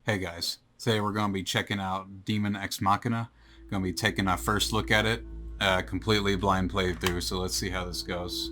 Hey guys, today we're going to be checking out Demon Ex Machina. Going to be taking our first look at it, completely blind playthrough, so let's see how this goes.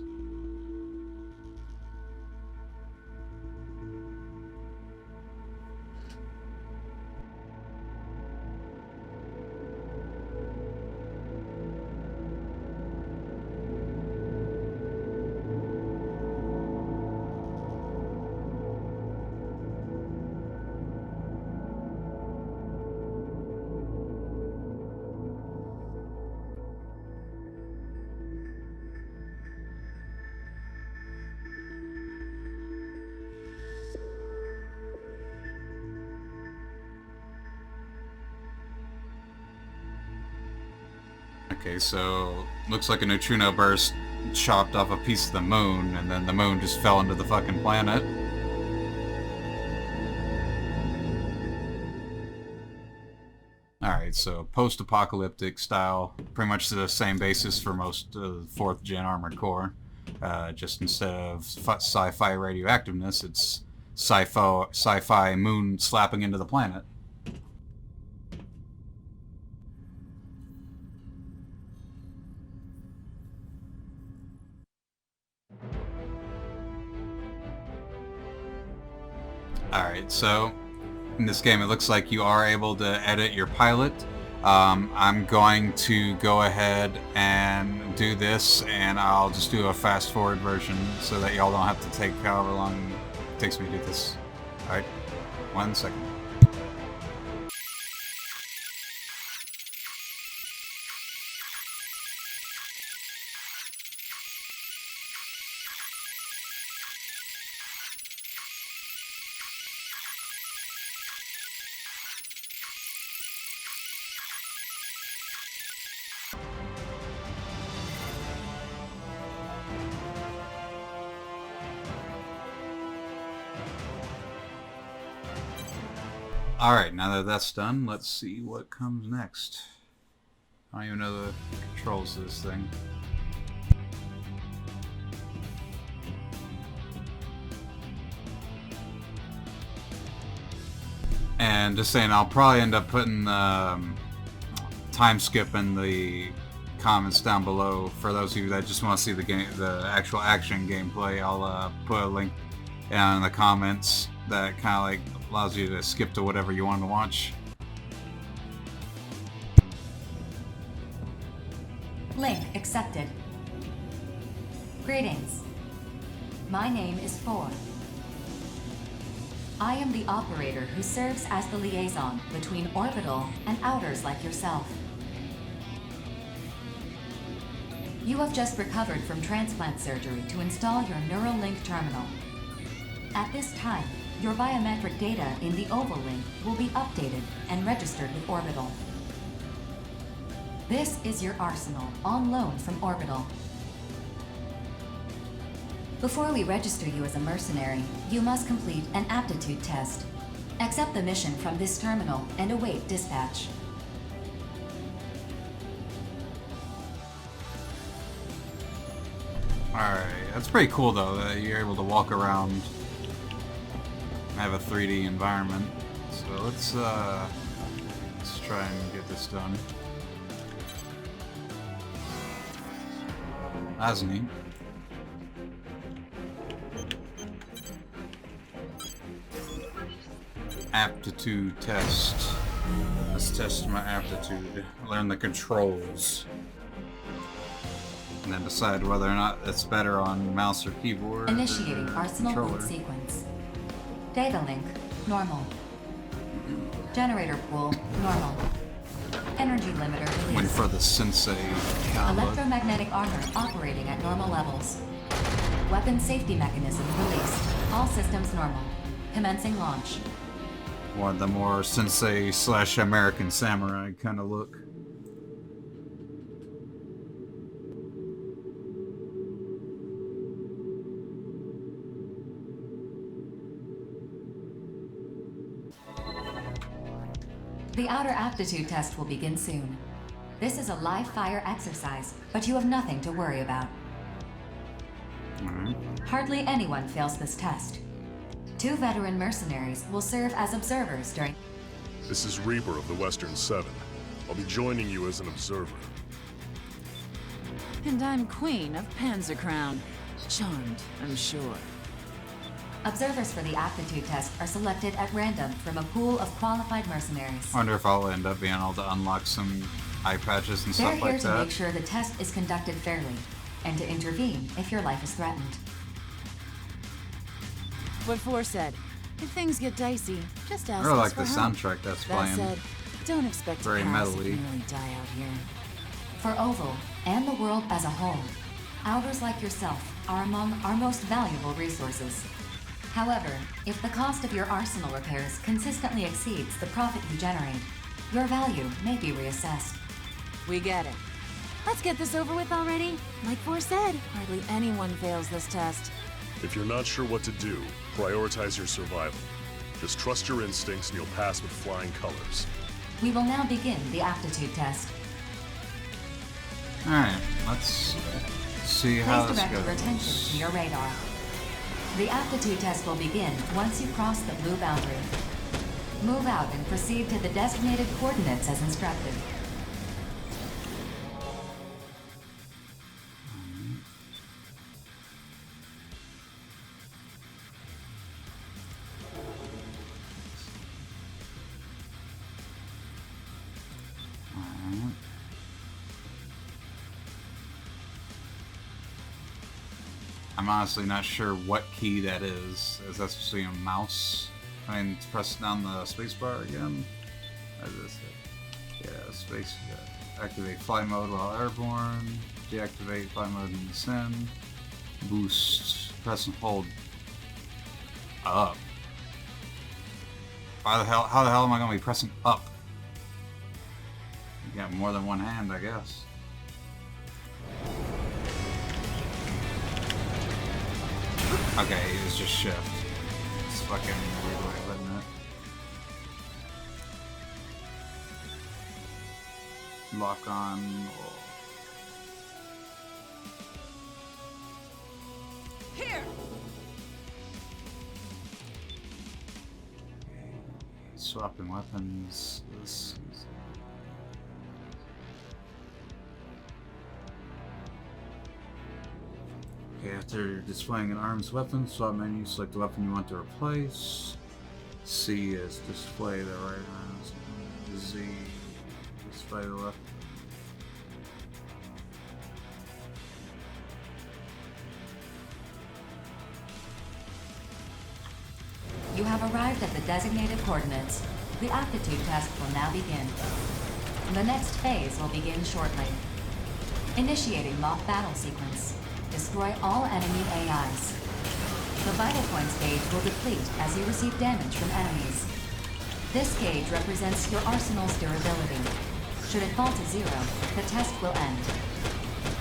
Okay, so looks like a neutrino burst chopped off a piece of the moon, and then the moon just fell into the fucking planet. Alright, so post-apocalyptic style, pretty much the same basis for most 4th gen Armored Core. Just instead of sci-fi radioactiveness, it's sci-fi moon slapping into the planet. Alright, so in this game it looks like you are able to edit your pilot. I'm going to go ahead and do this, and I'll just do a fast forward version so that y'all don't have to take however long it takes me to do this. Alright, 1 second. Alright, now that that's done, let's see what comes next. I don't even know the controls of this thing. And just saying, I'll probably end up putting time skip in the comments down below for those of you that just want to see the actual action gameplay. I'll put a link in the comments that kind of like allows you to skip to whatever you want to watch. Link accepted. Greetings. My name is Four. I am the operator who serves as the liaison between orbital and outers like yourself. You have just recovered from transplant surgery to install your Neuralink terminal. At this time, your biometric data in the Oval Link will be updated and registered with Orbital. This is your arsenal on loan from Orbital. Before we register you as a mercenary, you must complete an aptitude test. Accept the mission from this terminal and await dispatch. Alright, that's pretty cool though, that you're able to walk around and have a 3D environment. So let's try and get this done. That's neat. Aptitude test. Let's test my aptitude. Learn the controls. And then decide whether or not it's better on mouse or keyboard. Initiating or arsenal controller. boot sequence. Data link, normal. Generator pool, normal. Energy limiter Waiting released. for the sensei combo. Electromagnetic armor operating at normal levels. Weapon safety mechanism released. All systems normal. Commencing launch. One of the more sensei / American samurai kind of look. The outer aptitude test will begin soon. This is a live fire exercise, but you have nothing to worry about. Hardly anyone fails this test. 2 veteran mercenaries will serve as observers during... This is Reaper of the Western Seven. I'll be joining you as an observer. And I'm Queen of Panzer Crown. Charmed, I'm sure. Observers for the aptitude test are selected at random from a pool of qualified mercenaries. I wonder if I'll end up being able to unlock some eye patches and They're stuff like here to that. make sure the test is conducted fairly, and to intervene if your life is threatened. What Four said. If things get dicey, just I ask really us like for the help. soundtrack that's That playing. said, don't expect Very to pass if metally. you nearly die out here. For Oval, and the world as a whole, outers like yourself are among our most valuable resources. However, if the cost of your arsenal repairs consistently exceeds the profit you generate, your value may be reassessed. We get it. Let's get this over with already. Like Four said, hardly anyone fails this test. If you're not sure what to do, prioritize your survival. Just trust your instincts and you'll pass with flying colors. We will now begin the aptitude test. Alright, let's see how Please this direct your attention goes. to your radar. The aptitude test will begin once you cross the blue boundary. Move out and proceed to the designated coordinates as instructed. Alright. I'm honestly not sure what key that is. Is that supposed to be a mouse? I mean, press down the spacebar again. What is this? Yeah, space. Yeah. Activate fly mode while airborne. Deactivate fly mode in descend. Boost. Press and hold up. How the hell am I going to be pressing up? You got more than one hand, I guess. Okay, it's just shift. It's fucking weird way of letting it. Lock on. Here! Swapping weapons. This is... Okay, after displaying an arm's weapon, swap menu, select the weapon you want to replace. C is display the right arm. Z, display the left. You have arrived at the designated coordinates. The aptitude test will now begin. The next phase will begin shortly. Initiating mock battle sequence. Destroy all enemy AIs. The vital points gauge will deplete as you receive damage from enemies. This gauge represents your arsenal's durability. Should it fall to 0, the test will end.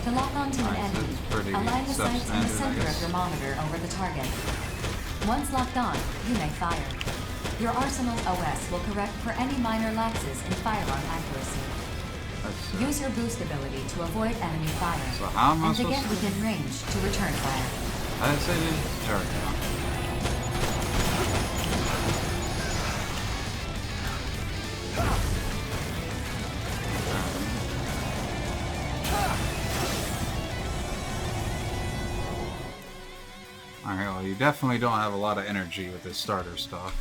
To lock onto an Alright, so enemy, it's pretty align the sights in the self-standard, I center of guess. your monitor over the target. Once locked on, you may fire. Your arsenal's OS will correct for any minor lapses in firearm accuracy. That's, Use your boost ability to avoid enemy fire, So how am I and to supposed get to- within range to return fire. I didn't say this. There we go. Alright, well, you definitely don't have a lot of energy with this starter stuff.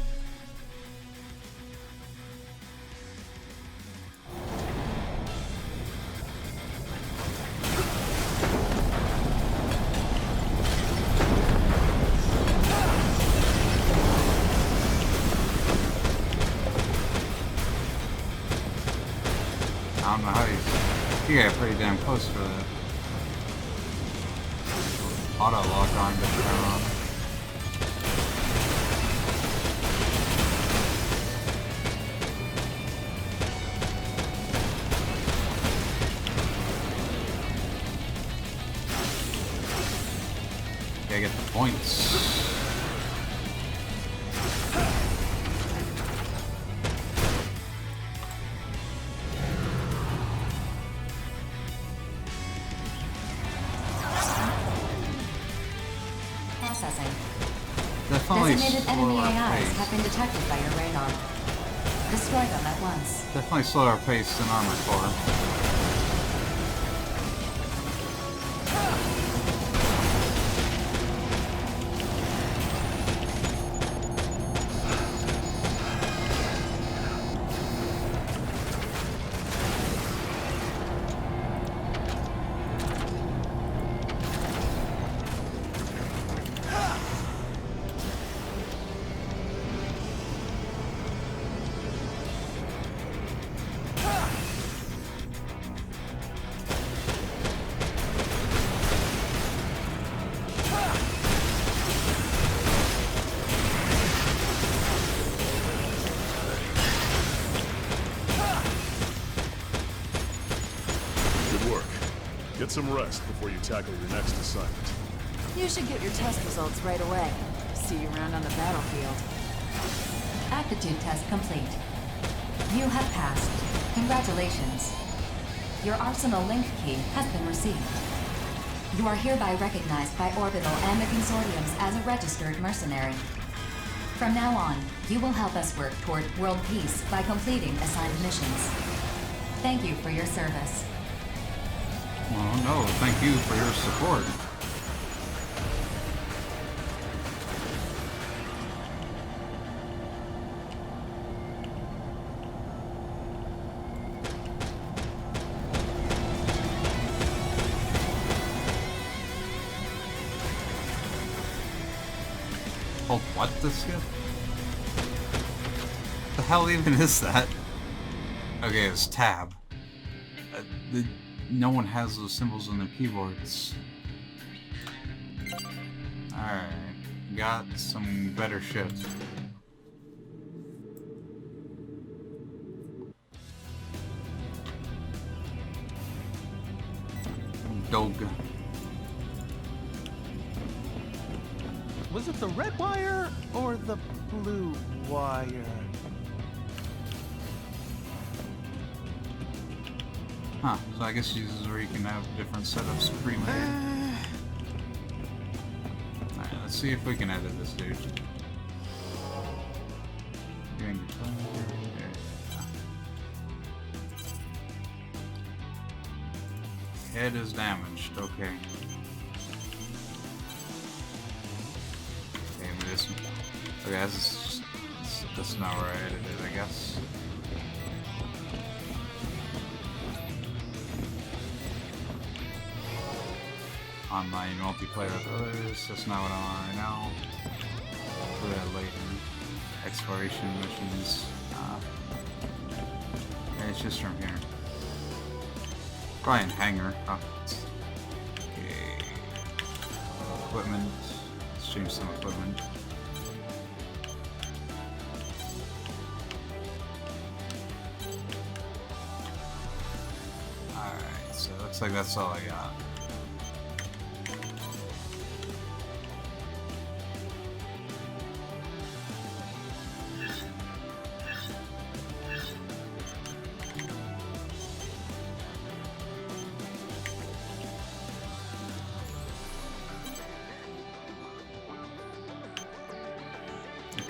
I don't know how you get pretty damn close for that. Auto lock on to turn on. Gotta get the points. Processing. Definitely Designated enemy slower AIs pace. have been detected by your radar. Destroy them at once. Definitely slower pace than Armored Core. Good work. Get some rest before you tackle your next assignment. You should get your test results right away. See you around on the battlefield. Aptitude test complete. You have passed. Congratulations. Your Arsenal link key has been received. You are hereby recognized by Orbital and the Consortiums as a registered mercenary. From now on, you will help us work toward world peace by completing assigned missions. Thank you for your service. Oh no, thank you for your support. Hold what this ship? The hell even is that? Okay, it's tab. No one has those symbols on their keyboards. Alright, got some better shit. Dog. Was it the red wire or the blue wire? Huh, so I guess this is where you can have different setups pre-made. Alright, let's see if we can edit this dude. Doing head is damaged, okay. Okay, but this one. Okay, that's not where I edited, I guess. Online multiplayer with others, that's not what I want right now. Do that later. Exploration missions. It's just from here. Probably in Hangar. Oh, okay. Equipment. Let's change some equipment. Alright, so it looks like that's all I got.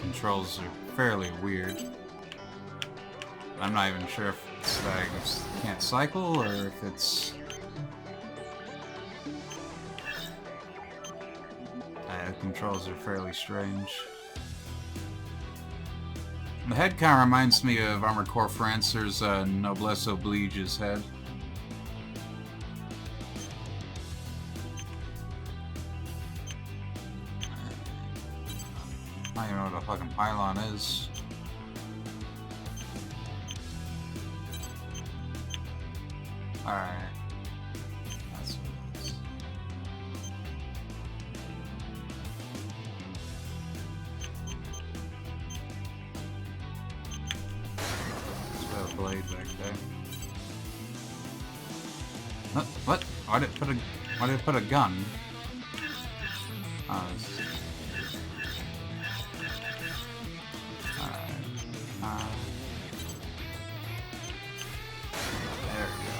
Controls are fairly weird. I'm not even sure if it's that I just can't cycle or if it's... the controls are fairly strange. The head kind of reminds me of Armored Core Francer's Noblesse Oblige's head. I don't even know what a fucking pylon is. Alright. That's what it is. Let's put a blade back there. What? Why did it put a gun? Oh, this is... There we go.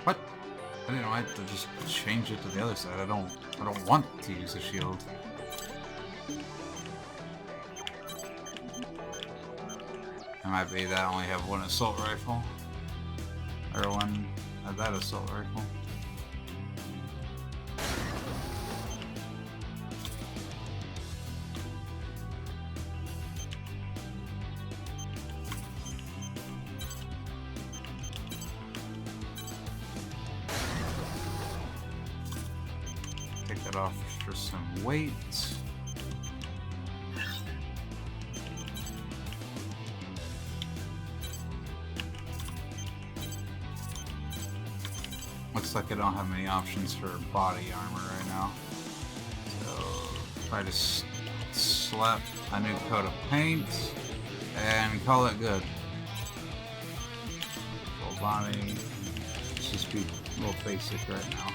What? I didn't know I had to just change it to the other side. I don't want to use a shield. It might be that I only have one assault rifle. Or one of that assault rifle. Take that off for some weight. Looks like I don't have many options for body armor right now. So if I just slap a new coat of paint and call it good. Full body. Let's just be a little basic right now.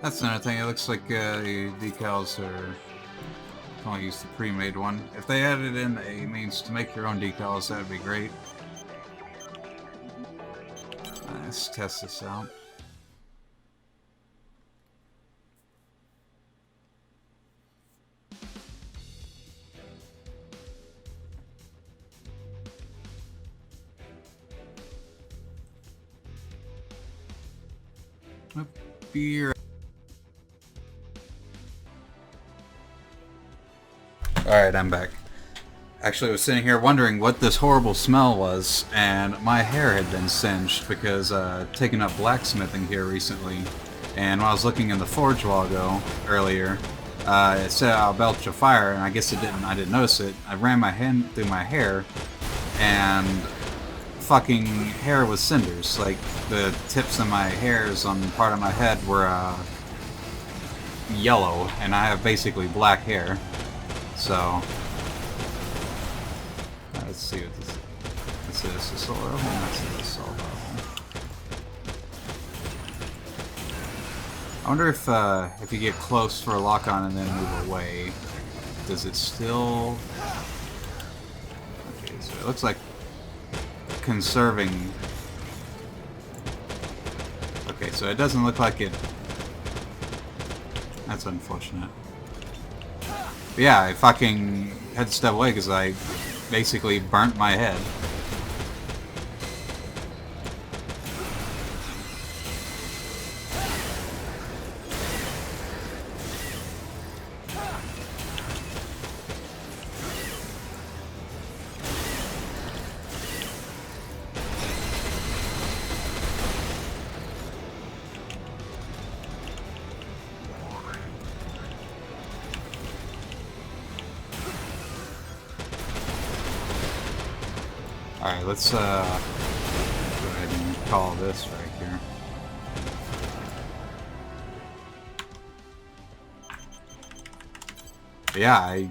That's another thing. It looks like the decals are. I'll use the pre-made one. If they added in a means to make your own decals, that would be great. Let's test this out. Beer. Alright, I'm back. Actually, I was sitting here wondering what this horrible smell was, and my hair had been singed because taking up blacksmithing here recently, and when I was looking in the forge while ago earlier, it said I'll belch a fire, and I guess it didn't. I didn't notice it. I ran my hand through my hair, and fucking hair was cinders. Like the tips of my hairs on part of my head were yellow, and I have basically black hair. So let's see what this. This is assault rifle. That's an assault rifle. I wonder if you get close for a lock on and then move away, does it still? Okay, so it looks like conserving. Okay, so it doesn't look like it. That's unfortunate. But yeah, I fucking had to step away because I basically burnt my head. Alright, let's go ahead and call this right here. But yeah, I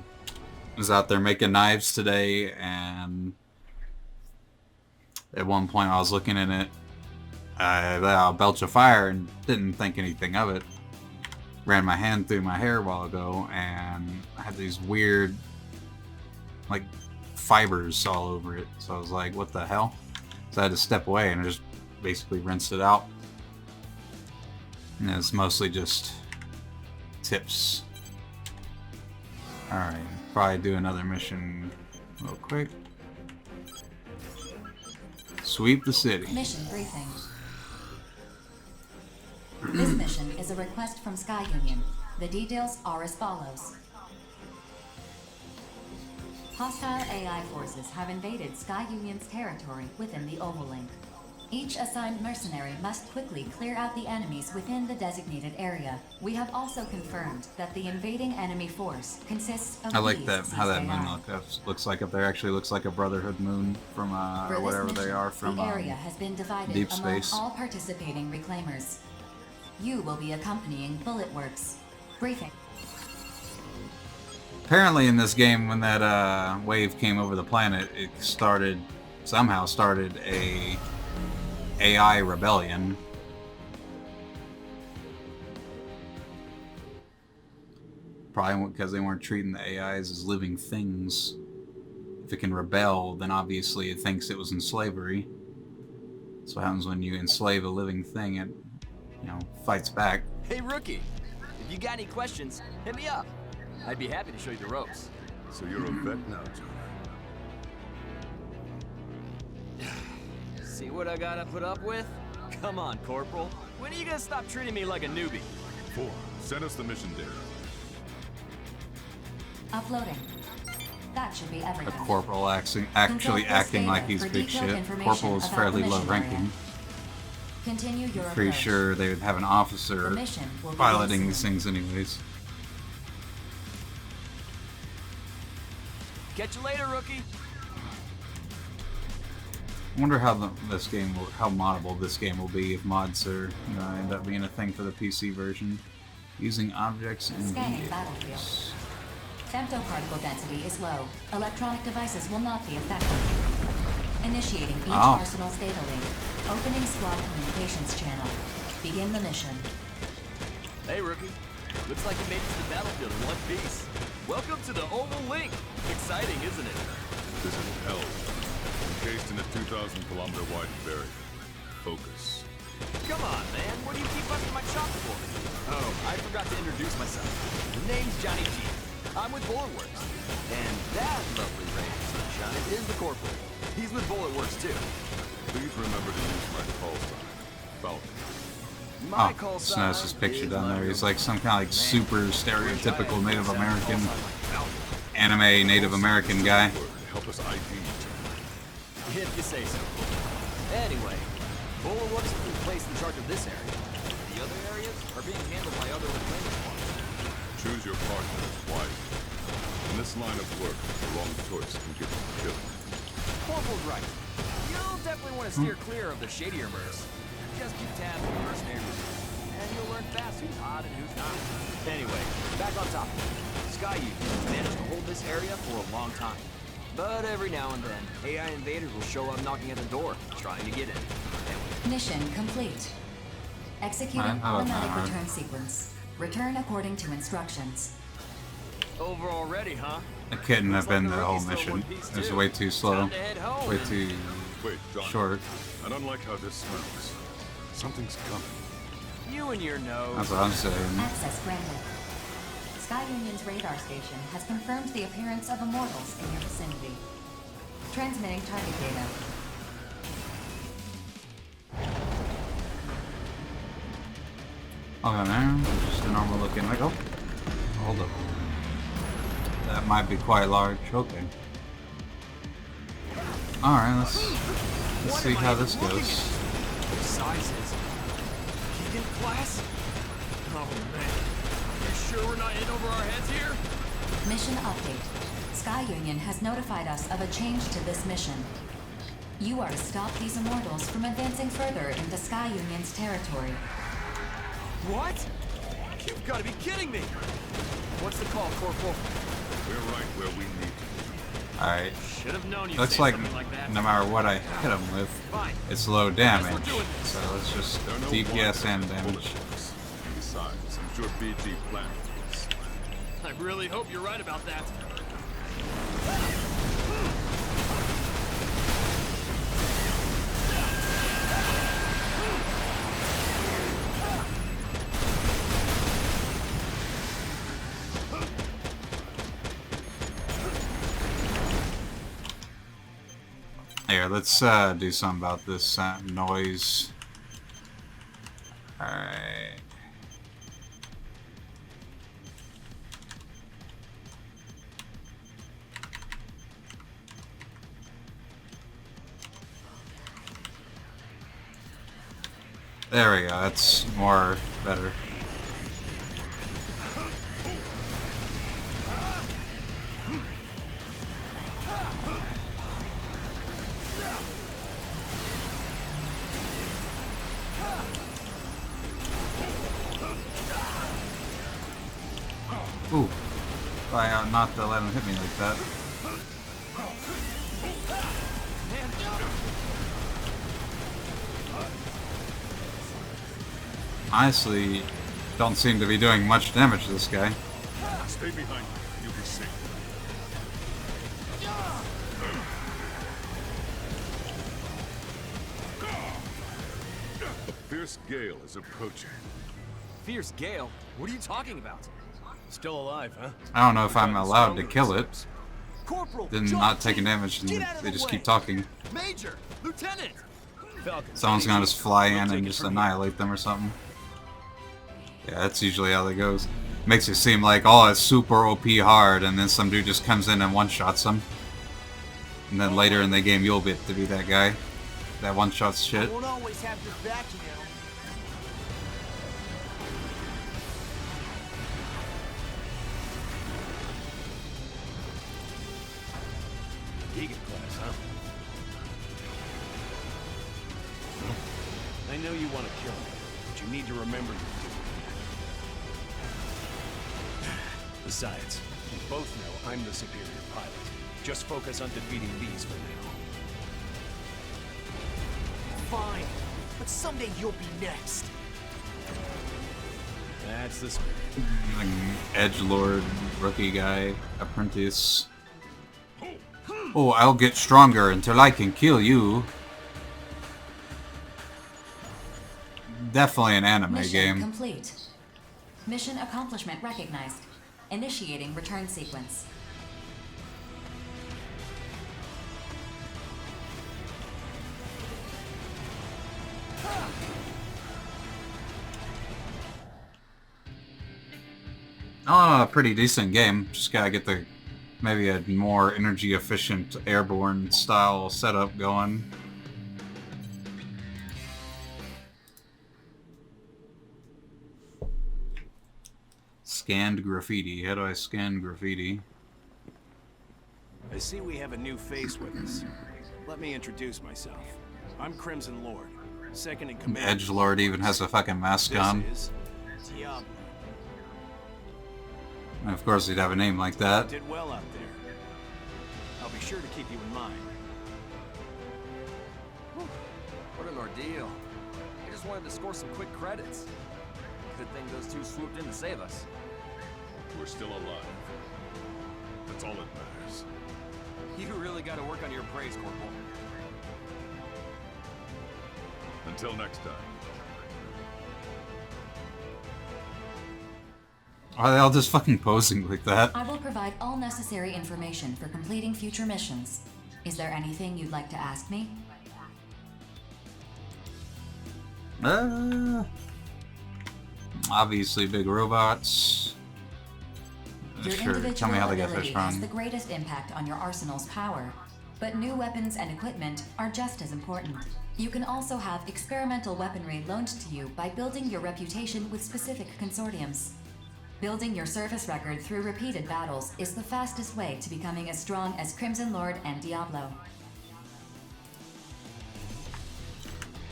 was out there making knives today, and at one point I was looking in it, I'll belch a fire and didn't think anything of it. Ran my hand through my hair a while ago, and I had these weird, like, fibers all over it. So I was like, what the hell? So I had to step away and just basically rinsed it out. And it's mostly just tips. Alright, probably do another mission real quick. Sweep the city. Mission briefing. This mission is a request from Sky Union. The details are as follows. Hostile AI forces have invaded Sky Union's territory within the Oval-Link. Each assigned mercenary must quickly clear out the enemies within the designated area. We have also confirmed that the invading enemy force consists of I like these that how that ceased moon AI. looks like up there. Actually, looks like a Brotherhood moon from For or this whatever mission, they are from the area has been divided Deep among Space. all participating reclaimers. You will be accompanying Bullet Works. Briefing. Apparently, in this game, when that wave came over the planet, it somehow started a AI rebellion. Probably because they weren't treating the AIs as living things. If it can rebel, then obviously it thinks it was in slavery. That's what happens when you enslave a living thing. It, fights back. Hey, rookie. If you got any questions, hit me up. I'd be happy to show you the ropes. So you're a vet now, Johnny. See what I gotta put up with? Come on, Corporal. When are you gonna stop treating me like a newbie? 4. Send us the mission data. Uploading. That should be A everything. corporal actually Consult acting this like data he's for big detailed shit. information Corporal is about fairly the low mission ranking. area. Continue your Pretty approach. sure they would have an officer The mission will begin piloting these soon. things anyways. Catch you later, rookie. I wonder how how moddable this game will be if mods are end up being a thing for the PC version. Using objects and Scanning battlefield. vehicles. Femtoparticle density is low. Electronic devices will not be affected. Initiating each Oh. arsenal's data link. Opening squad communications channel. Begin the mission. Hey, rookie. Looks like you made it to the battlefield in one piece. Welcome to the Oval Link. Exciting, isn't it? This is hell. Encased in a 2,000-kilometer wide barrier. Focus. Come on, man. What do you keep busting my chops for? Oh, I forgot to introduce myself. The name's Johnny G. I'm with Bullet Works. And that lovely ray of sunshine is the Corporal. He's with Bullet Works, too. Please remember to use my call sign. Falcon. My Oh, call just noticed his sign picture is down there. Love He's Your like some kind of like Man, super wish I had stereotypical a Native call sign American, like Falcon. anime Native American guy. Help us ID each If you say so. Anyway, Bullet Works has been placed in charge of this area. The other areas are being handled by other reclaimers. other. Choose your partners wisely. In this line of work, the wrong choice can get you killed. Corporal's right. You'll definitely want to steer clear of the shadier mercs. Just keep tabs on the mercenaries, and you'll learn fast who's hot and who's not. Anyway, back on topic. Sky Union has managed to hold this area for a long time. But every now and then, AI invaders will show up knocking at the door, trying to get in. Mission complete. Executing Fine, how about automatic that? return sequence. Return according to instructions. Over already, huh? It couldn't have Looks like been the the whole rookie's still mission. one piece, It was too. way too slow. Time to head home Way and- too Wait, John. short. I don't like how this smells. Something's coming. You and your nose. That's what I'm saying. Access granted. Sky Union's radar station has confirmed the appearance of Immortals in your vicinity. Transmitting target data. Okay, man. Just a normal looking. Like, oh, hold up. That might be quite large. Okay. All right, let's see how this goes. Sizes. Keegan class? Oh man. You sure we're not in over our heads here? Mission update. Sky Union has notified us of a change to this mission. You are to stop these Immortals from advancing further into Sky Union's territory. What? You've got to be kidding me! What's the call, Corporal? We're right where we need to be. All right. Should have known you'd Looks say like something like that. no matter what I hit him with, Fine. it's low Guess damage. we're doing this. So let's just There are no DPS and bullet damage. shots. Besides, I'm sure BG planned this. I really hope you're right about that. Here, let's do something about this noise. Alright. There we go. That's more better. Ooh. Try not to let him hit me like that. Honestly, don't seem to be doing much damage to this guy. Stay behind me. You'll be safe. A fierce gale is approaching. Fierce gale? What are you talking about? Still alive, huh? I don't know if I'm allowed to kill it. Corporal, Then John not T, taking damage and get out of they the just way. keep talking. Major, Lieutenant. Falcon. Someone's gonna just fly We'll in take and it just from here. annihilate them or something. Yeah, that's usually how that goes. Makes it seem like, oh, it's super OP hard, and then some dude just comes in and one-shots them. And then later in the game, you'll get to be that guy. That one-shots shit. Won't always have your back, you know. Deacon class, huh? I know you want to kill me, but you need to remember your duty. Besides, we both know I'm the superior pilot. Just focus on defeating these for now. Fine, but someday you'll be next. That's the spirit. Like, edgelord, rookie guy, apprentice. Oh, I'll get stronger until I can kill you. Definitely an anime Mission game. complete. Mission accomplishment recognized. Initiating return sequence. Oh, a pretty decent game. Just gotta get the maybe a more energy efficient airborne style setup going. Scanned graffiti. How do I scan graffiti? I see we have a new face with us. Let me introduce myself. I'm Crimson Lord, second in command. Edgelord even has a fucking mask on. This is Diablo. And of course he'd have a name like that. Did well out there. I'll be sure to keep you in mind. What an ordeal. I just wanted to score some quick credits. Good thing those two swooped in to save us. We're still alive. That's all that matters. You really got to work on your praise, Corporal. Until next time. Are they all just fucking posing like that? I will provide all necessary information for completing future missions. Is there anything you'd like to ask me? Obviously big robots. Your Sure, individual tell me how they get ability this has wrong. the greatest impact on your arsenal's power, but new weapons and equipment are just as important. You can also have experimental weaponry loaned to you by building your reputation with specific consortiums. Building your service record through repeated battles is the fastest way to becoming as strong as Crimson Lord and Diablo.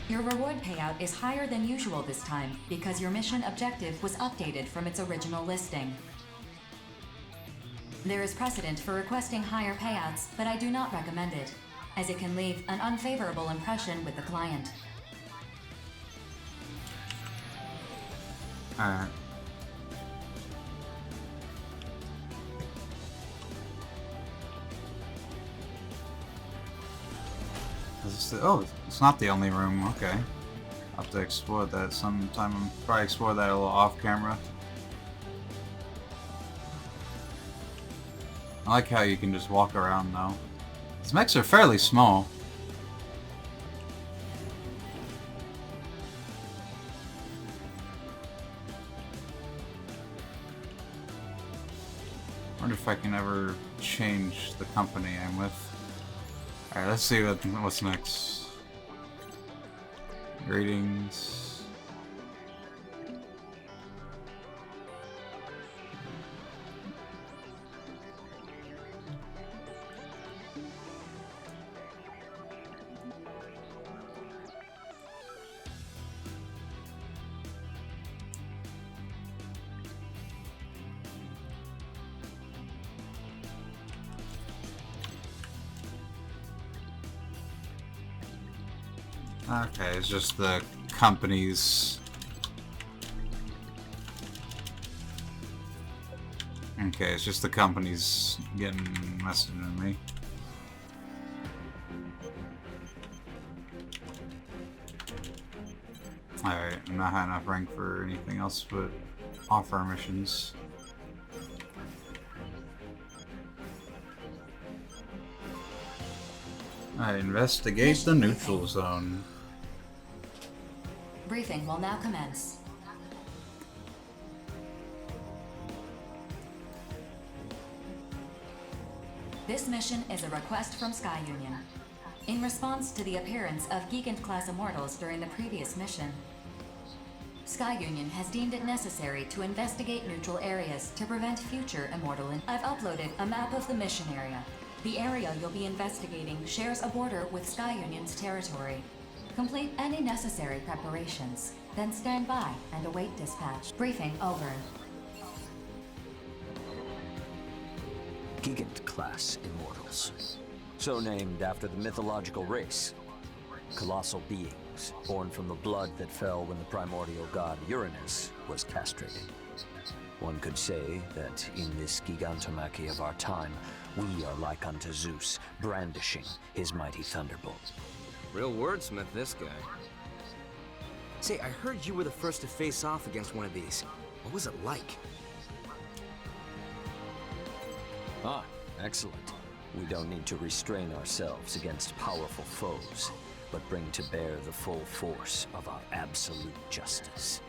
Your reward payout is higher than usual this time because your mission objective was updated from its original listing. There is precedent for requesting higher payouts, but I do not recommend it, as it can leave an unfavorable impression with the client. Alright. Oh, it's not the only room. Okay. I'll have to explore that sometime. I'll probably explore that a little off camera. I like how you can just walk around now. These mechs are fairly small. Wonder if I can ever change the company I'm with. Alright, let's see what's next. Greetings. Okay, it's just the companies. Okay, it's just the companies getting messaging at me. Alright, I'm not high enough rank for anything else but off-air missions. Alright, investigate the neutral zone. Briefing will now commence. This mission is a request from Sky Union. In response to the appearance of Gigant-class Immortals during the previous mission, Sky Union has deemed it necessary to investigate neutral areas to prevent future Immortal. I've uploaded a map of the mission area. The area you'll be investigating shares a border with Sky Union's territory. Complete any necessary preparations, then stand by and await dispatch. Briefing over. Gigant-class Immortals. So named after the mythological race. Colossal beings, born from the blood that fell when the primordial god Uranus was castrated. One could say that in this gigantomachy of our time, we are like unto Zeus, brandishing his mighty thunderbolt. Real wordsmith, this guy. Say, I heard you were the first to face off against one of these. What was it like? Ah, excellent. We don't need to restrain ourselves against powerful foes, but bring to bear the full force of our absolute justice.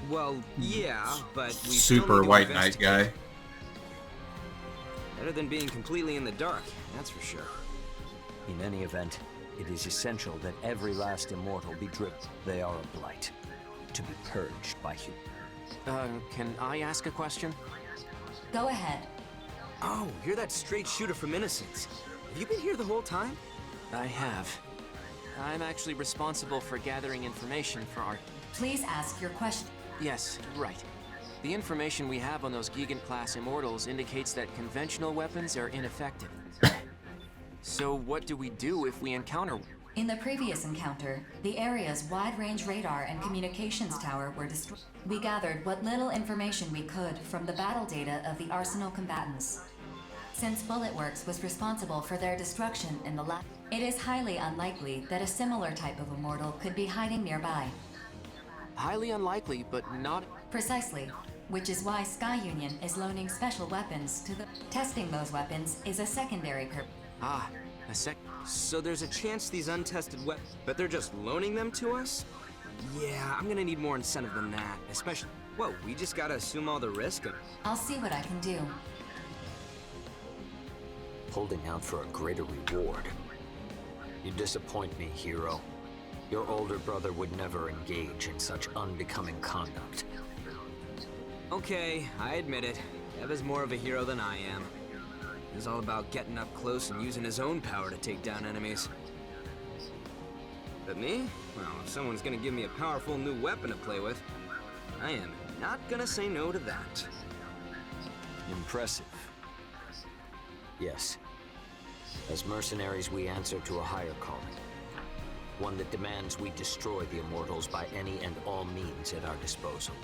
Well, yeah, but we Super white knight guy. Better than being completely in the dark, that's for sure. In any event, it is essential that every last immortal be driven. They are a blight, to be purged by human. Can I ask a question? Go ahead. Oh, you're that straight shooter from Innocence. Have you been here the whole time? I have. I'm actually responsible for gathering information for our... Please ask your question. Yes, right. The information we have on those Gigant-class Immortals indicates that conventional weapons are ineffective. So what do we do if we encounter one? In the previous encounter, the area's wide-range radar and communications tower were destroyed. We gathered what little information we could from the battle data of the Arsenal combatants. Since Bulletworks was responsible for their destruction in the last, it is highly unlikely that a similar type of immortal could be hiding nearby. Highly unlikely, but not... Precisely, which is why Sky Union is loaning special weapons to the... Testing those weapons is a secondary purpose. Ah, a sec... So there's a chance these untested weapons, but they're just loaning them to us? Yeah, I'm gonna need more incentive than that, especially... Whoa, we just gotta assume all the risk and... I'll see what I can do. Holding out for a greater reward. You disappoint me, hero. Your older brother would never engage in such unbecoming conduct. Okay, I admit it. Eva's more of a hero than I am. He's all about getting up close and using his own power to take down enemies. But me? Well, if someone's gonna give me a powerful new weapon to play with, I am not gonna say no to that. Impressive. Yes. As mercenaries, we answer to a higher calling. One that demands we destroy the Immortals by any and all means at our disposal.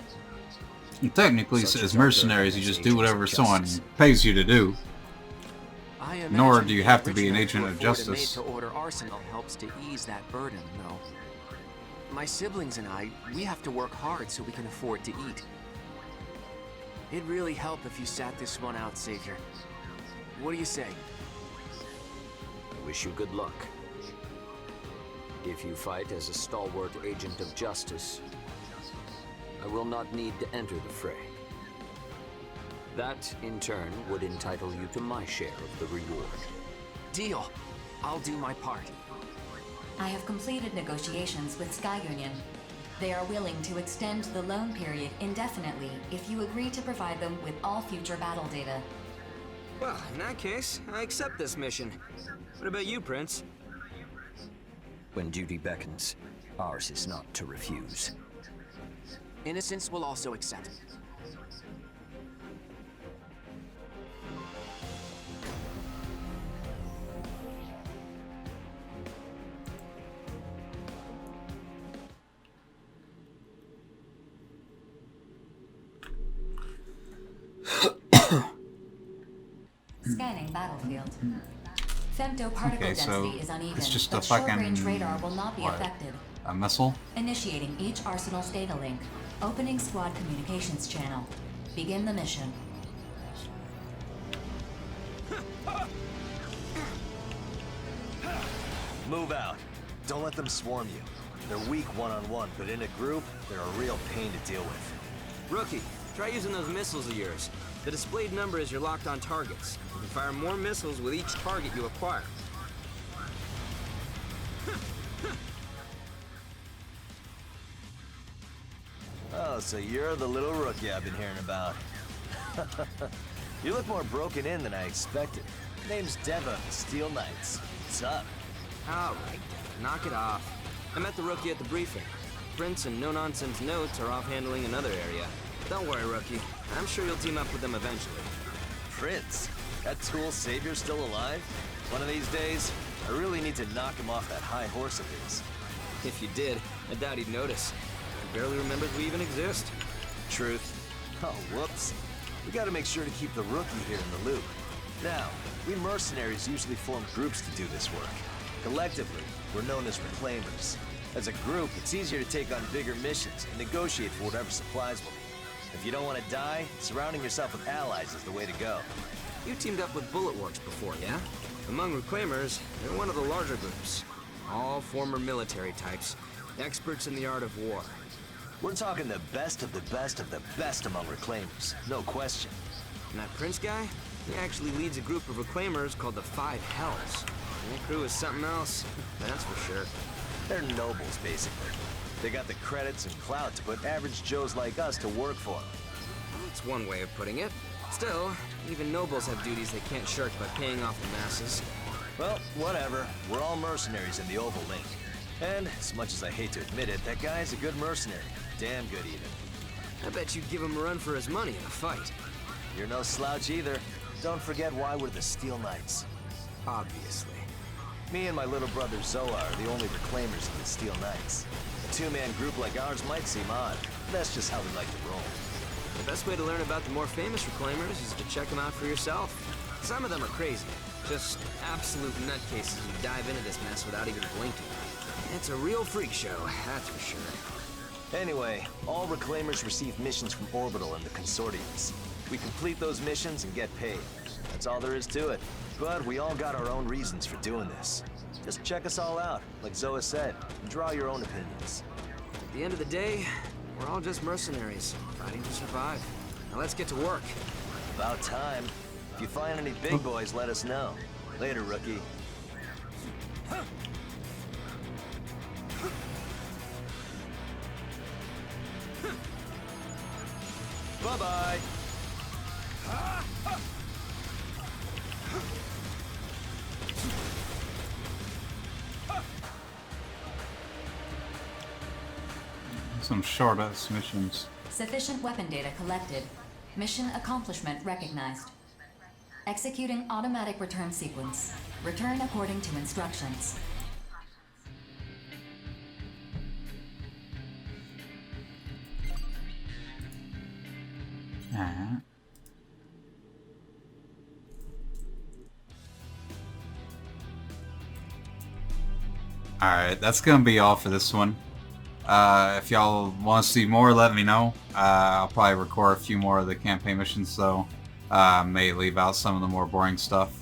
And technically, as mercenaries, you just do whatever someone pays you to do. Nor do you have to be an agent of justice. To order Arsenal helps to ease that burden, though. My siblings and I, we have to work hard so we can afford to eat. It'd really help if you sat this one out, Savior. What do you say? I wish you good luck. If you fight as a stalwart agent of justice, I will not need to enter the fray. That, in turn, would entitle you to my share of the reward. Deal. I'll do my part. I have completed negotiations with Sky Union. They are willing to extend the loan period indefinitely if you agree to provide them with all future battle data. Well, in that case, I accept this mission. What about you, Prince? When duty beckons, ours is not to refuse. Innocence will also accept. Scanning battlefield. Femto particle Okay, so density is uneven, it's just but a fucking short-range radar will not be what? affected. A missile? Initiating each Arsenal's data link. Opening squad communications channel. Begin the mission. Move out. Don't let them swarm you. They're weak one-on-one, but in a group, they're a real pain to deal with. Rookie, try using those missiles of yours. The displayed number is your locked-on targets. You can fire more missiles with each target you acquire. Oh, so you're the little rookie I've been hearing about. You look more broken in than I expected. Name's Deva, Steel Knights. What's up? All right, knock it off. I met the rookie at the briefing. Prince and no-nonsense notes are off handling another area. Don't worry, rookie. I'm sure you'll team up with them eventually. Prince? That tool savior's still alive? One of these days, I really need to knock him off that high horse of his. If you did, I doubt he'd notice. He barely remembers we even exist. Truth. Oh, whoops. We gotta make sure to keep the rookie here in the loop. Now, we mercenaries usually form groups to do this work. Collectively, we're known as reclaimers. As a group, it's easier to take on bigger missions and negotiate for whatever supplies we'll need. If you don't want to die, surrounding yourself with allies is the way to go. You teamed up with Bullet Works before, yeah? Among reclaimers, they're one of the larger groups. All former military types, experts in the art of war. We're talking the best of the best of the best among reclaimers, no question. And that Prince guy, he actually leads a group of reclaimers called the Five Hells. Their crew is something else, that's for sure. They're nobles, basically. They got the credits and clout to put average Joes like us to work for them. That's one way of putting it. Still, even nobles have duties they can't shirk by paying off the masses. Well, whatever. We're all mercenaries in the Oval Link. And, as much as I hate to admit it, that guy's a good mercenary. Damn good, even. I bet you'd give him a run for his money in a fight. You're no slouch either. Don't forget why we're the Steel Knights. Obviously. Me and my little brother Zoa are the only reclaimers of the Steel Knights. A two-man group like ours might seem odd, but that's just how we like to roll. The best way to learn about the more famous reclaimers is to check them out for yourself. Some of them are crazy. Just absolute nutcases who dive into this mess without even blinking. It's a real freak show, that's for sure. Anyway, all reclaimers receive missions from Orbital and the consortiums. We complete those missions and get paid. That's all there is to it. But we all got our own reasons for doing this. Just check us all out, like Zoa said, and draw your own opinions. At the end of the day, we're all just mercenaries, fighting to survive. Now let's get to work. About time. If you find any big boys, let us know. Later, rookie. Bye-bye. Some short-ass missions. Sufficient weapon data collected. Mission accomplishment recognized. Executing automatic return sequence. Return according to instructions. Alright, that's gonna be all for this one. If y'all want to see more, let me know. I'll probably record a few more of the campaign missions, though. May leave out some of the more boring stuff.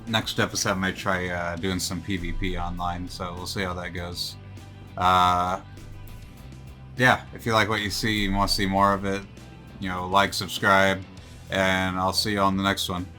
Next episode, I might try doing some PvP online, so we'll see how that goes. Yeah, if you like what you see and want to see more of it, like, subscribe, and I'll see you on the next one.